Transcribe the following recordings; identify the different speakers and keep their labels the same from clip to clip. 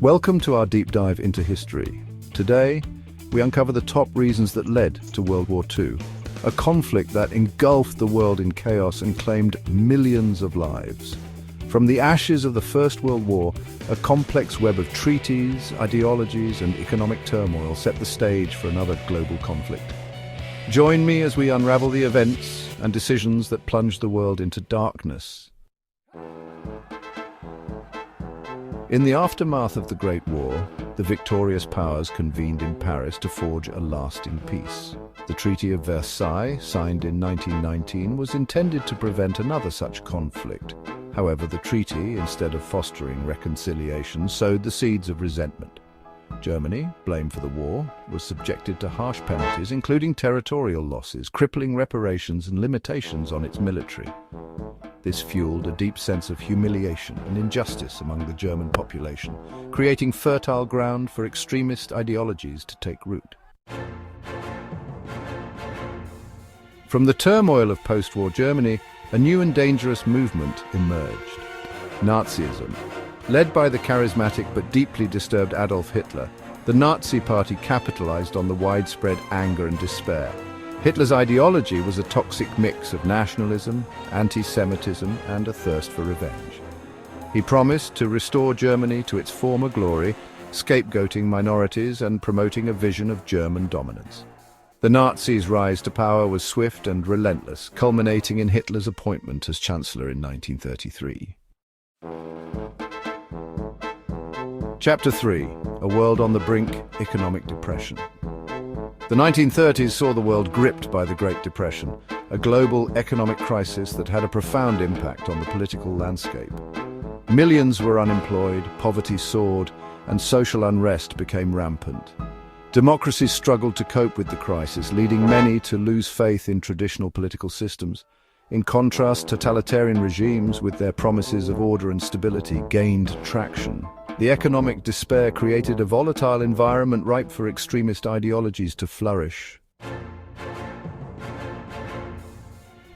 Speaker 1: Welcome to our deep dive into history. Today, we uncover the top reasons that led to World War II, a conflict that engulfed the world in chaos and claimed millions of lives. From the ashes of the First World War, a complex web of treaties, ideologies, and economic turmoil set the stage for another global conflict. Join me as we unravel the events and decisions that plunged the world into darkness. In the aftermath of the Great War, the victorious powers convened in Paris to forge a lasting peace. The Treaty of Versailles, signed in 1919, was intended to prevent another such conflict. However, the treaty, instead of fostering reconciliation, sowed the seeds of resentment. Germany, blamed for the war, was subjected to harsh penalties, including territorial losses, crippling reparations, and limitations on its military. This fueled a deep sense of humiliation and injustice among the German population, creating fertile ground for extremist ideologies to take root. From the turmoil of post-war Germany, a new and dangerous movement emerged: Nazism. Led by the charismatic but deeply disturbed Adolf Hitler, the Nazi Party capitalized on the widespread anger and despair. Hitler's ideology was a toxic mix of nationalism, anti-Semitism, and a thirst for revenge. He promised to restore Germany to its former glory, scapegoating minorities and promoting a vision of German dominance. The Nazis' rise to power was swift and relentless, culminating in Hitler's appointment as Chancellor in 1933. Chapter 3. A World on the Brink, Economic Depression. The 1930s saw the world gripped by the Great Depression, a global economic crisis that had a profound impact on the political landscape. Millions were unemployed, poverty soared, and social unrest became rampant. Democracies struggled to cope with the crisis, leading many to lose faith in traditional political systems. In contrast, totalitarian regimes, with their promises of order and stability, gained traction. The economic despair created a volatile environment ripe for extremist ideologies to flourish.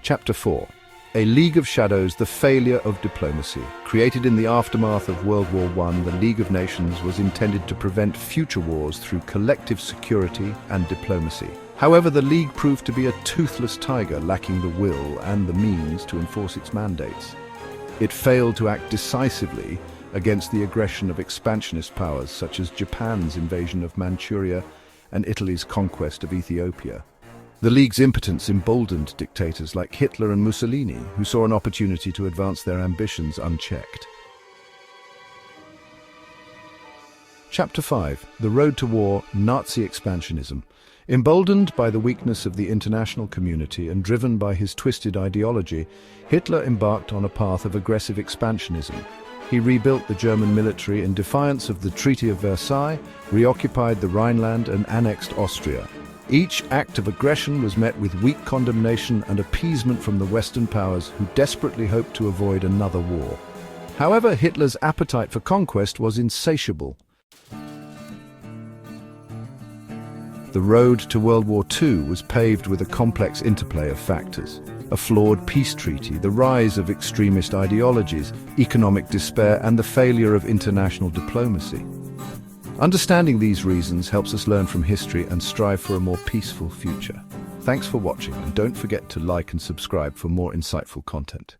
Speaker 1: Chapter 4. A League of Shadows, the Failure of Diplomacy. Created in the aftermath of World War I, the League of Nations was intended to prevent future wars through collective security and diplomacy. However, the League proved to be a toothless tiger, lacking the will and the means to enforce its mandates. It failed to act decisively against the aggression of expansionist powers such as Japan's invasion of Manchuria and Italy's conquest of Ethiopia. The League's impotence emboldened dictators like Hitler and Mussolini, who saw an opportunity to advance their ambitions unchecked. Chapter 5. The Road to War, Nazi Expansionism. Emboldened by the weakness of the international community and driven by his twisted ideology, Hitler embarked on a path of aggressive expansionism. He rebuilt the German military in defiance of the Treaty of Versailles, reoccupied the Rhineland and annexed Austria. Each act of aggression was met with weak condemnation and appeasement from the Western powers, who desperately hoped to avoid another war. However, Hitler's appetite for conquest was insatiable. The road to World War II was paved with a complex interplay of factors: a flawed peace treaty, the rise of extremist ideologies, economic despair, and the failure of international diplomacy. Understanding these reasons helps us learn from history and strive for a more peaceful future. Thanks for watching, and don't forget to like and subscribe for more insightful content.